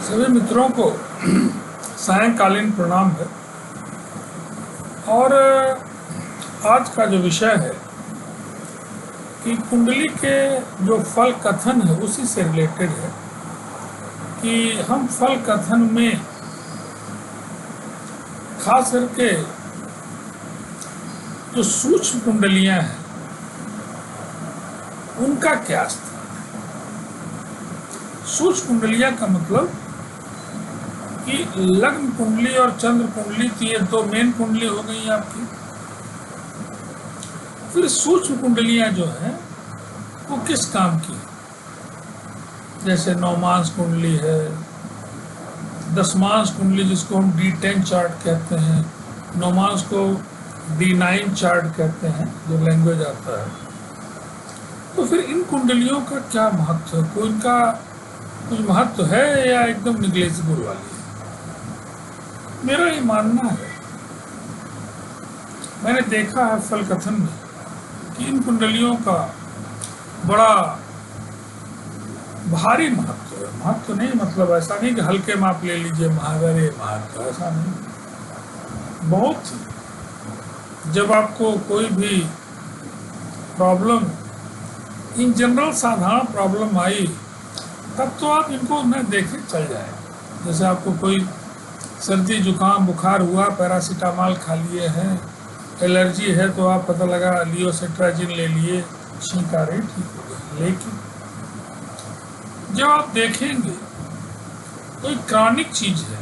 सभी मित्रों को सायंकालीन प्रणाम है। और आज का जो विषय है कि कुंडली के जो फल कथन है उसी से रिलेटेड है कि हम फल कथन में खास करके जो सूक्ष्म कुंडलियां हैं उनका क्या स्थान है। सूक्ष्म कुंडलियां का मतलब कि लग्न कुंडली और चंद्र कुंडली तो ये दो मेन कुंडली हो गई आपकी। फिर सूक्ष्म कुंडलियां जो है वो किस काम की, जैसे नौमांस कुंडली है, दसमांस कुंडली जिसको हम D10 चार्ट कहते हैं, नौमांस को D9 चार्ट कहते हैं जो लैंग्वेज आता है। तो फिर इन कुंडलियों का क्या महत्व है, कोई इनका कुछ महत्व है या एकदम निग्लेजिबल वाली है। मेरा ये मानना है, मैंने देखा है फल कथन में कि इन कुंडलियों का बड़ा भारी महत्व है। महत्व नहीं मतलब ऐसा नहीं कि हल्के माप ले लीजिए महावरे महत्व, ऐसा नहीं। बहुत जब आपको कोई भी प्रॉब्लम इन जनरल साधारण प्रॉब्लम आई तब तो आप इनको न देखे चल जाए। जैसे आपको कोई सर्दी जुकाम बुखार हुआ, पैरासीटामॉल खा लिए हैं, एलर्जी है तो आप पता लगा लियोसेट्राजिन ले लिए, छींक आ रही, ठीक हो गया। लेकिन जब आप देखेंगे कोई क्रॉनिक चीज है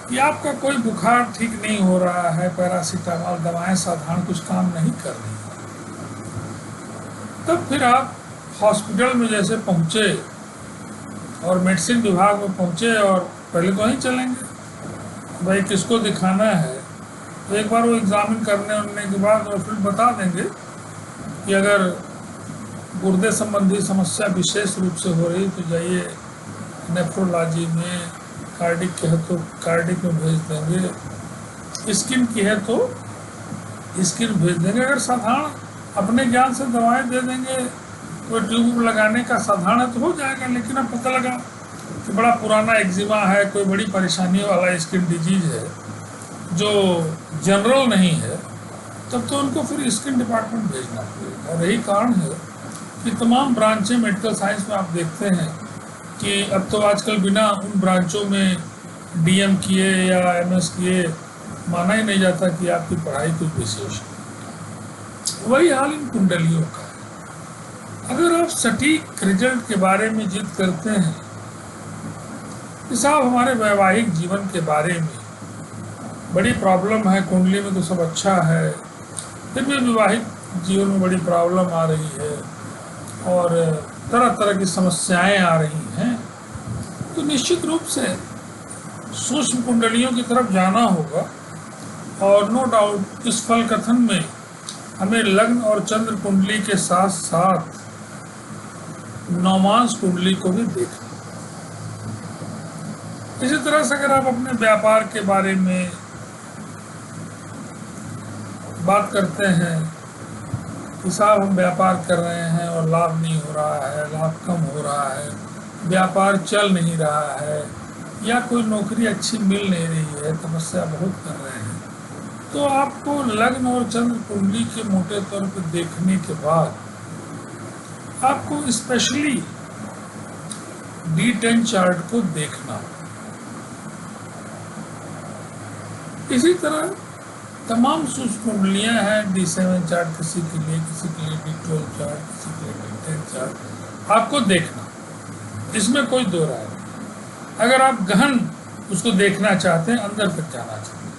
कि आपका कोई बुखार ठीक नहीं हो रहा है, पैरासीटामॉल दवाएं साधारण कुछ काम नहीं कर रही, तब फिर आप हॉस्पिटल में जैसे पहुंचे और मेडिसिन विभाग में पहुंचे और पहले तो वहीं चलेंगे भाई किसको दिखाना है, तो एक बार वो एग्जामिन करने के बाद और फिर बता देंगे कि अगर गुर्दे संबंधी समस्या विशेष रूप से हो रही तो जाइए नेफ्रोलॉजी में, कार्डिक की है तो कार्डिक में भेज देंगे, स्किन की है तो स्किन भेज देंगे। अगर साधारण अपने ज्ञान से दवाएं दे देंगे, कोई ट्यूब लगाने का साधारण है तो हो जाएगा। लेकिन अब पता लगा कि बड़ा पुराना एक्जिमा है, कोई बड़ी परेशानी वाला स्किन डिजीज है जो जनरल नहीं है, तब तो उनको फिर स्किन डिपार्टमेंट भेजना पड़ेगा। और यही कारण है कि तमाम ब्रांचें मेडिकल साइंस में आप देखते हैं कि अब तो आजकल बिना उन ब्रांचों में DM किए या MS किए माना ही नहीं जाता कि आपकी पढ़ाई कुछ विशेष है। वही हाल इन कुंडलियों का है। अगर आप सटीक रिजल्ट के बारे में जिद करते हैं कि साहब हमारे वैवाहिक जीवन के बारे में बड़ी प्रॉब्लम है, कुंडली में तो सब अच्छा है, फिर भी विवाहिक जीवन में बड़ी प्रॉब्लम आ रही है और तरह तरह की समस्याएं आ रही हैं, तो निश्चित रूप से सूक्ष्म कुंडलियों की तरफ जाना होगा। और नो डाउट इस फल कथन में हमें लग्न और चंद्र कुंडली के साथ साथ नौमांस कुंडली को भी देखना। इसी तरह से अगर आप अपने व्यापार के बारे में बात करते हैं कि साहब हम व्यापार कर रहे हैं और लाभ नहीं हो रहा है, लाभ कम हो रहा है, व्यापार चल नहीं रहा है, या कोई नौकरी अच्छी मिल नहीं रही है, तपस्या बहुत कर रहे हैं, तो आपको लग्न और चंद्र कुंडली के मोटे तौर पर देखने के बाद आपको स्पेशली D10 चार्ट को देखना। इसी तरह तमाम सूक्ष्म कुंडलियां हैं, D7 चार्ट किसी के लिए, किसी के लिए D12 चार्ट, किसी के लिए D10 चार्ट, आपको देखना, इसमें कोई दो राय नहीं। अगर आप गहन उसको देखना चाहते हैं, अंदर तक जाना चाहते हैं,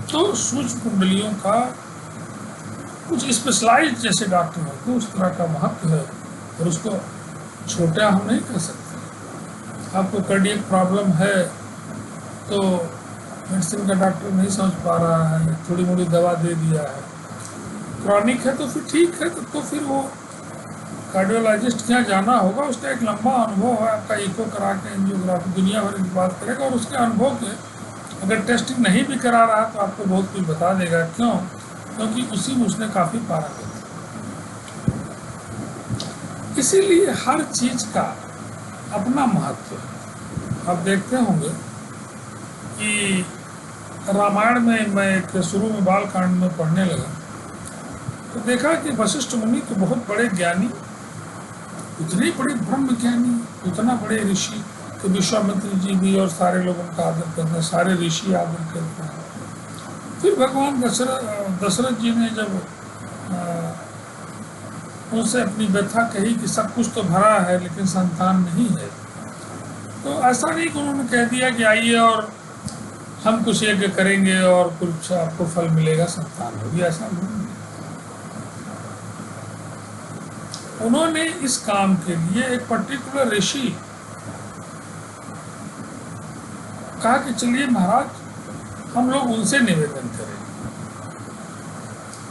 तो सूक्ष्म कुंडलियों का कुछ स्पेशलाइज्ड जैसे डॉक्टर होते हैं उस तरह का महत्व है और उसको छोटा हम नहीं कर सकते। आपको कार्डियक प्रॉब्लम है तो मेडिसिन का डॉक्टर नहीं समझ पा रहा है, थोड़ी मोड़ी दवा दे दिया है। क्रॉनिक है तो फिर ठीक है, तो फिर वो कार्डियोलॉजिस्ट के यहाँ जाना होगा, उसका एक लंबा अनुभव है, आपका इको करा के एंजियोग्राफी दुनिया भर की बात करेगा और उसके अनुभव के अगर टेस्टिंग नहीं भी करा रहा तो आपको बहुत कुछ बता देगा। क्योंकि उसी में उसने काफ़ी पारा कर। इसीलिए हर चीज का अपना महत्व है। आप देखते होंगे कि रामायण में मैं एक शुरू में बालकांड में पढ़ने लगा तो देखा कि वशिष्ठ मुनि तो बहुत बड़े ज्ञानी, इतने बड़े ब्रह्म ज्ञानी, इतना बड़े ऋषि कि विश्वामित्र जी भी और सारे लोगों का आदर करते हैं, सारे ऋषि आदर करते हैं। फिर भगवान दशरथ जी ने जब उनसे अपनी व्यथा कही कि सब कुछ तो भरा है लेकिन संतान नहीं है, तो ऐसा नहीं कि उन्होंने कह दिया कि आइए और हम कुछ यज्ञ करेंगे और कुछ आपको फल मिलेगा, संतान होगी, ऐसा नहीं। उन्होंने इस काम के लिए एक पर्टिकुलर ऋषि कहा कि चलिए महाराज हम लोग उनसे निवेदन करें।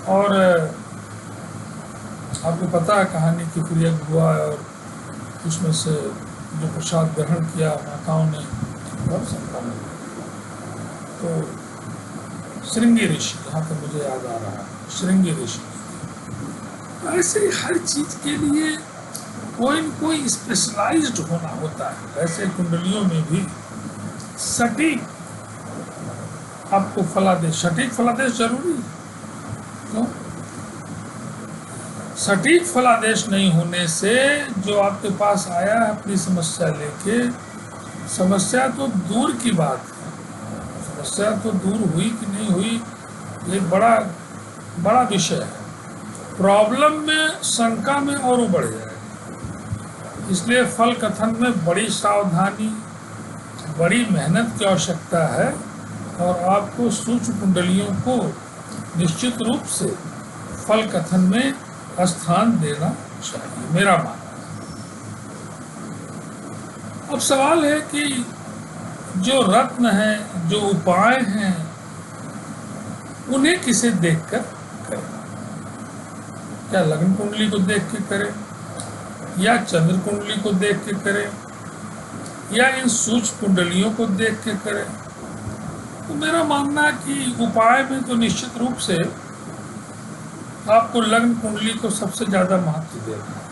और आपको पता है कहानी की, फिर यज्ञ हुआ और उसमें से जो प्रसाद ग्रहण किया माताओं ने बहुत संतान हुई। तो श्रृंगी ऋषि, यहाँ तक मुझे याद आ रहा है, श्रृंगी ऋषि। ऐसे हर चीज के लिए कोई न कोई स्पेशलाइज्ड होना होता है। ऐसे कुंडलियों में भी सटीक आपको फलादेश, सटीक फलादेश जरूरी है। क्यों? सटीक फलादेश नहीं होने से जो आपके पास आया है अपनी समस्या लेके, समस्या तो दूर की बात है, समस्या तो दूर हुई कि नहीं हुई एक बड़ा बड़ा विषय है। प्रॉब्लम में, शंका में और वो बढ़ जाएगा। इसलिए फल कथन में बड़ी सावधानी, बड़ी मेहनत की आवश्यकता है और आपको सूक्ष्म कुंडलियों को निश्चित रूप से फल कथन में स्थान देना चाहिए, मेरा मानना है। अब सवाल है कि जो रत्न है, जो उपाय हैं, उन्हें किसे देखकर करें? क्या लग्न कुंडली को देख के करें, या चंद्र कुंडली को देख के करें, या इन सूक्ष्म कुंडलियों को देख के करें? तो मेरा मानना है कि उपाय में तो निश्चित रूप से आपको लग्न कुंडली को सबसे ज्यादा महत्व देना है।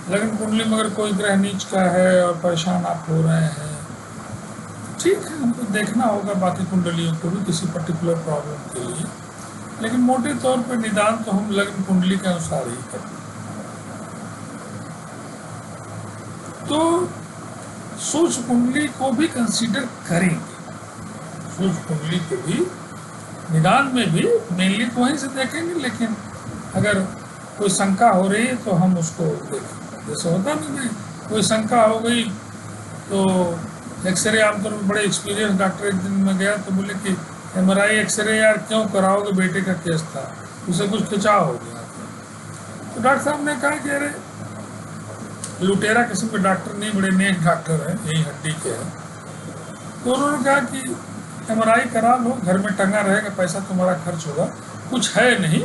लग्न कुंडली में अगर कोई ग्रह नीच का है और परेशान आप हो रहे हैं, ठीक है, हमको देखना होगा बाकी कुंडलियों को भी किसी पर्टिकुलर प्रॉब्लम के लिए, लेकिन मोटे तौर पर निदान तो हम लग्न कुंडली के अनुसार ही करते हैं। तो सूक्ष्म कुंडली को भी कंसीडर करेंगे, सूक्ष्म कुंडली को भी निदान में भी मेनली तो वहीं से देखेंगे, लेकिन अगर कोई शंका हो रही है तो हम उसको देखेंगे। जैसे होता नहीं, कोई शंका हो गई तो एक्सरे, आमतौर पर बड़े एक्सपीरियंस डॉक्टर एक दिन में गया तो बोले कि MRI एक्सरे यार क्यों कराओगे, बेटे का केस था, उसे कुछ खिंचाव हो गया। तो डॉक्टर साहब ने कहा कि अरे लुटेरा किस्म के डॉक्टर नहीं, बड़े नेक डॉक्टर हैं, यही हड्डी के हैं। तो उन्होंने कहा कि MRI करा लो, घर में टंगा रहेगा, पैसा तुम्हारा खर्च होगा, कुछ है नहीं,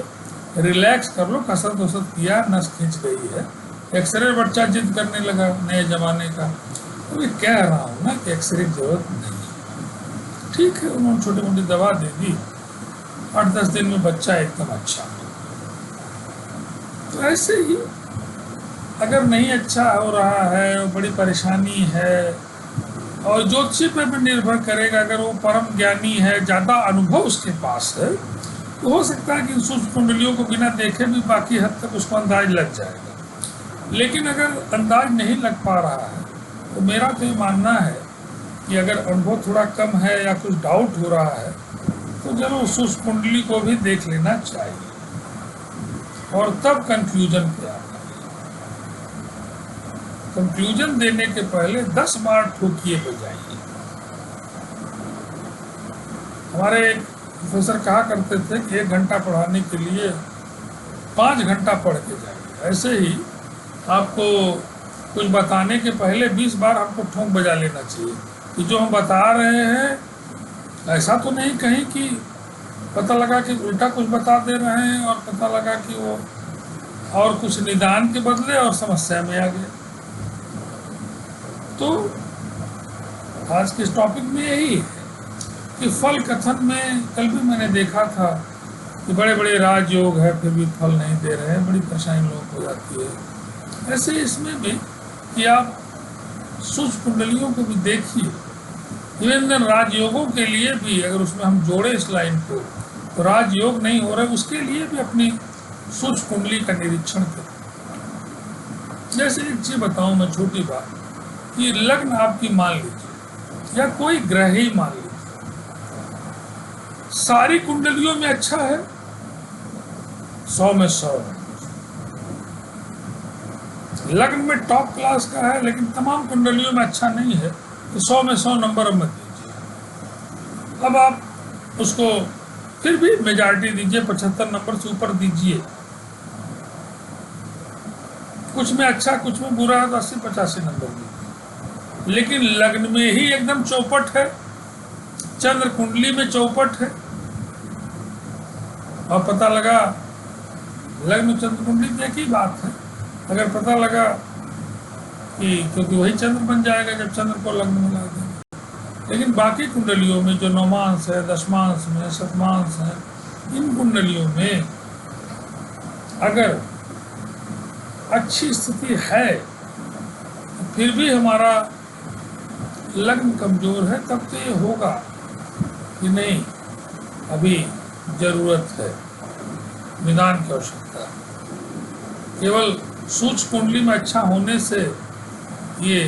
रिलैक्स कर लो, कसरत वसरत किया, नस खींच गई है। एक्सरे बच्चा जिद करने लगा नए जमाने का, तो मैं कह रहा हूँ ना कि एक्सरे की जरूरत नहीं। ठीक है, उन्होंने छोटी मोटी दवा दे दी, 8-10 दिन में बच्चा एकदम अच्छा। तो ऐसे ही अगर नहीं अच्छा हो रहा है, बड़ी परेशानी है, और ज्योतिषी पे भी निर्भर करेगा। अगर वो परम ज्ञानी है, ज़्यादा अनुभव उसके पास है, तो हो सकता है कि सूक्ष्म कुंडलियों को बिना देखे भी बाकी हद तक उसको अंदाज लग जाएगा। लेकिन अगर अंदाज नहीं लग पा रहा है तो मेरा तो ये मानना है कि अगर अनुभव थोड़ा कम है या कुछ डाउट हो रहा है तो जरूर सूक्ष्म कुंडली को भी देख लेना चाहिए और तब कंक्लूजन पे आना। कंक्लूजन देने के पहले 10 बार ठोकिए बजाइए। हमारे एक प्रोफेसर कहा करते थे कि 1 घंटा पढ़ाने के लिए 5 घंटा पढ़ के जाइए। ऐसे ही आपको कुछ बताने के पहले 20 बार हमको ठोंक बजा लेना चाहिए कि जो हम बता रहे हैं ऐसा तो नहीं कहीं कि पता लगा कि उल्टा कुछ बता दे रहे हैं और पता लगा कि वो और कुछ निदान के बदले और समस्या में आ गए। तो आज के इस टॉपिक में यही है कि फल कथन में कल भी मैंने देखा था कि बड़े बड़े राजयोग है फिर भी फल नहीं दे रहे हैं, बड़ी परेशानी लोगों को हो जाती है। ऐसे इसमें भी कि आप सूक्ष्म कुंडलियों को भी देखिए। इवन राजयोगों के लिए भी अगर उसमें हम जोड़े इस लाइन को, तो राजयोग नहीं हो रहा है उसके लिए भी अपनी सूक्ष्म कुंडली का निरीक्षण करें। जैसे एक चीज बताऊं मैं, छोटी बात, कि लग्न आपकी मान लीजिए या कोई ग्रह ही मान लीजिए सारी कुंडलियों में अच्छा है, 100 में 100 है, लग्न में टॉप क्लास का है लेकिन तमाम कुंडलियों में अच्छा नहीं है, तो 100 में 100 नंबर मत दीजिए। अब आप उसको फिर भी मेजॉरिटी दीजिए, 75 नंबर से ऊपर दीजिए। कुछ में अच्छा कुछ में बुरा है तो 80-85 नंबर दीजिए। लेकिन लग्न में ही एकदम चौपट है, चंद्र कुंडली में चौपट है, और पता लगा लग्न चंद्र कुंडली में एक ही बात है, अगर पता लगा कि क्योंकि वही चंद्र बन जाएगा जब चंद्र को लग्न में ला देंगे। लेकिन बाकी कुंडलियों में जो नौमांश है, दशमांश में, शतमांश है, इन कुंडलियों में अगर अच्छी स्थिति है तो फिर भी हमारा लग्न कमजोर है, तब तो ये होगा कि नहीं अभी जरूरत है निदान की आवश्यकता है। केवल सूक्ष्म कुंडली में अच्छा होने से ये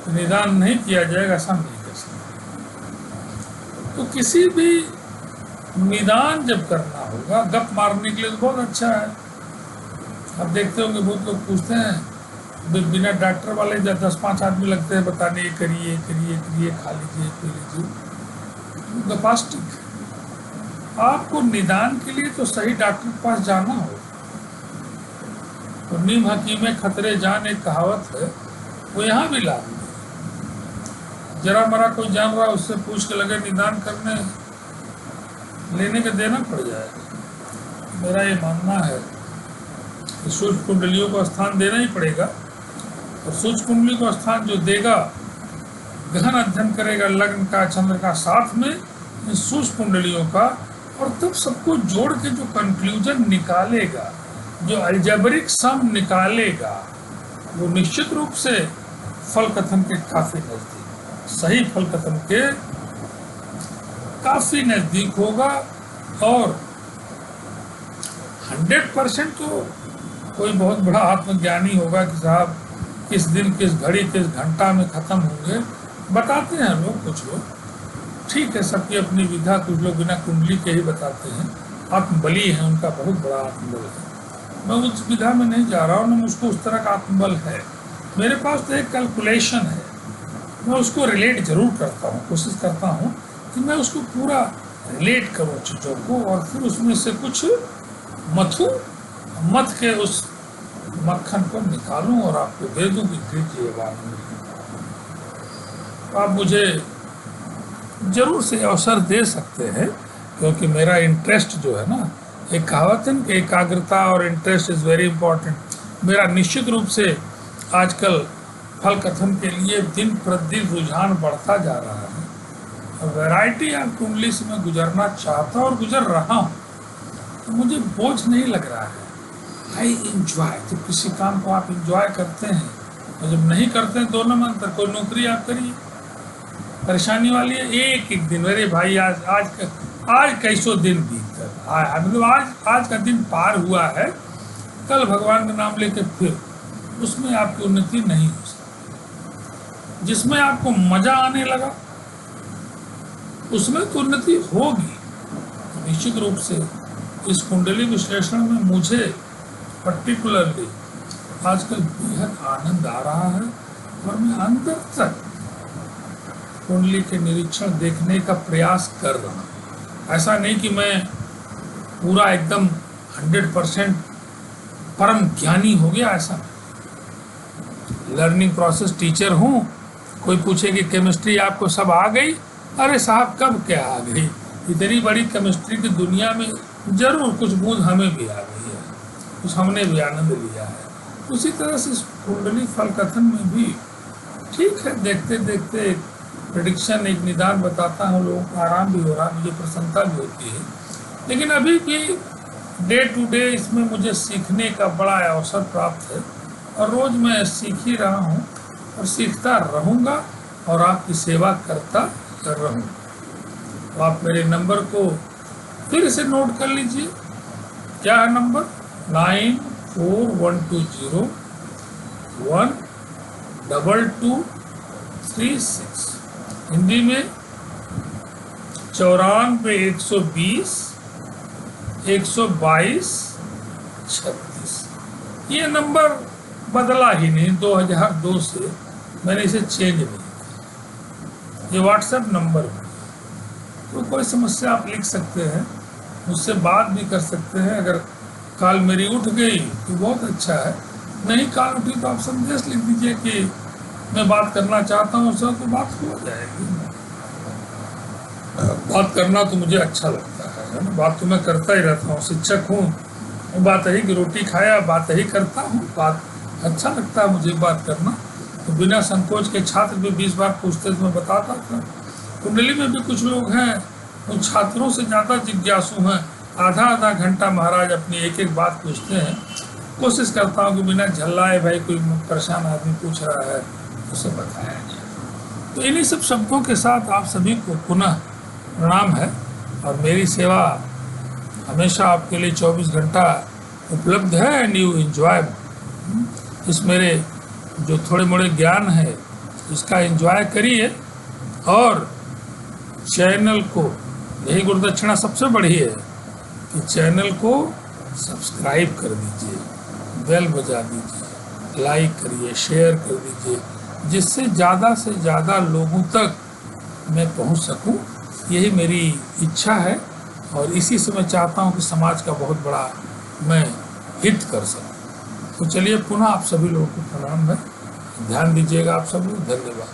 निदान नहीं किया जाएगा, ऐसा नहीं कर सकते। तो किसी भी निदान जब करना होगा, गप मारने के लिए तो बहुत अच्छा है। अब देखते होंगे बहुत लोग पूछते हैं, बिना डॉक्टर वाले 10-5 आदमी लगते हैं बताने, ये करिए करिए करिए, खा लीजिए पी लीजिए, गपास्टिक है। आपको निदान के लिए तो सही डॉक्टर के पास जाना होगा। तो नीम हकीमे खतरे जान एक कहावत है, वो यहाँ भी लागू है। जरा मरा कोई जान रहा उससे पूछ के लगे निदान करने, लेने के देना पड़ जाएगा। मेरा ये मानना है कि सूक्ष्म कुंडलियों को स्थान देना ही पड़ेगा, और सूक्ष्म कुंडली को स्थान जो देगा, गहन अध्ययन करेगा लग्न का, चंद्र का, साथ में इन सूक्ष्म कुंडलियों का, और तब सबको जोड़ के जो कंक्लूजन निकालेगा, जो अलजेब्रिक सम निकालेगा, वो निश्चित रूप से फल कथन के काफी नजदीक, सही फल कथन के काफी नजदीक होगा। और 100% तो कोई बहुत बड़ा आत्मज्ञानी होगा कि साहब किस दिन, किस घड़ी, किस घंटा में खत्म होंगे, बताते हैं लोग, कुछ लोग, ठीक है, सबकी अपनी विधा, कुछ लोग बिना कुंडली के ही बताते हैं। आत्मबली है उनका, बहुत बड़ा आत्मबल है। मैं उस विधा में नहीं जा रहा हूँ, ना मुझको उस तरह का आत्मबल है। मेरे पास तो एक कैलकुलेशन है, मैं उसको रिलेट जरूर करता हूँ, कोशिश करता हूँ कि मैं उसको पूरा रिलेट करूँ चीज़ों को, और फिर उसमें से कुछ मथ के उस मक्खन को निकालूं और आपको दे दूं कि लीजिए बात। आप मुझे जरूर से अवसर दे सकते हैं, क्योंकि मेरा इंटरेस्ट जो है ना, एक कहावत है कि एकाग्रता और इंटरेस्ट इज़ वेरी इंपॉर्टेंट। मेरा निश्चित रूप से आजकल फल कथन के लिए दिन प्रतिदिन रुझान बढ़ता जा रहा है, और वैरायटी ऑफ कुंडली से मैं गुजरना चाहता और गुजर रहा हूँ, तो मुझे बोझ नहीं लग रहा है। आई इंजॉय, जब किसी काम को आप इंजॉय करते हैं, और जब नहीं करते हैं दोनों में अंतर। कोई नौकरी आप करिए, परेशानी वाली है, एक एक दिन, अरे भाई आज कैसो दिन बीत गया, मतलब आज का दिन पार हुआ है, कल भगवान का नाम लेके फिर उसमें आपकी उन्नति नहीं हो सकती। जिसमें आपको मजा आने लगा उसमें तो उन्नति होगी। निश्चित रूप से इस कुंडली विश्लेषण में मुझे पर्टिकुलरली आजकल बेहद आनंद आ रहा है, और मैं अंदर तक कुंडली के निरीक्षण देखने का प्रयास कर रहा हूँ। ऐसा नहीं कि मैं पूरा एकदम 100% परम ज्ञानी हो गया, ऐसा नहीं। लर्निंग प्रोसेस टीचर हूँ। कोई पूछे कि केमिस्ट्री आपको सब आ गई, अरे साहब कब क्या आ गई, इतनी बड़ी केमिस्ट्री की दुनिया में जरूर कुछ बूंद हमें भी आ गई है, कुछ हमने भी आनंद लिया है। उसी तरह से इस कुंडली फल कथन में भी ठीक है, देखते देखते एक प्रेडिक्शन, एक निदान बताता हूँ, लोगों को आराम भी हो रहा, मुझे प्रसन्नता भी होती है। लेकिन अभी भी डे टू डे इसमें मुझे सीखने का बड़ा अवसर प्राप्त है, और रोज़ मैं सीख ही रहा हूँ और सीखता रहूँगा और आपकी सेवा करता रहूँगा। तो आप मेरे नंबर को फिर से नोट कर लीजिए। क्या है नंबर? 9412012236। हिंदी में 94 120 122 36। ये नंबर बदला ही नहीं, 2002 से मैंने इसे चेंज नहीं किया। ये व्हाट्सएप नंबर है, तो कोई समस्या आप लिख सकते हैं, मुझसे बात भी कर सकते हैं। अगर कॉल मेरी उठ गई तो बहुत अच्छा है, नहीं कॉल उठी तो आप संदेश लिख दीजिए कि मैं बात करना चाहता हूँ सर, तो बात हो जाएगी। बात करना तो मुझे अच्छा लगता है ना, बात तो मैं करता ही रहता हूँ, शिक्षक हूँ, बात यही कि रोटी खाया बात यही करता हूँ, बात अच्छा लगता है मुझे बात करना। तो बिना संकोच के छात्र भी 20 बार पूछते तो मैं बताता था। कुंडली में भी कुछ लोग हैं, उन छात्रों से ज़्यादा जिज्ञासु हैं, आधा आधा घंटा महाराज अपनी एक एक बात पूछते हैं। कोशिश करता हूँ कि बिना झल्लाए, भाई कोई परेशान आदमी पूछ रहा है उसे बताया जाए। तो इन्हीं सब शब्दों के साथ आप सभी को पुनः प्रणाम है, और मेरी सेवा हमेशा आपके लिए 24 घंटा उपलब्ध है। एंड यू एंजॉय इस मेरे जो थोड़े मोड़े ज्ञान है, इसका एंजॉय करिए। और चैनल को, यही गुरुदक्षिणा सबसे बड़ी है कि चैनल को सब्सक्राइब कर दीजिए, बेल बजा दीजिए, लाइक करिए, शेयर कर दीजिए, जिससे ज़्यादा से ज़्यादा लोगों तक मैं पहुंच सकूं। यही मेरी इच्छा है, और इसी से मैं चाहता हूं कि समाज का बहुत बड़ा मैं हित कर सकूं। तो चलिए पुनः आप सभी लोगों को प्रणाम है, ध्यान दीजिएगा आप सब लोग, धन्यवाद।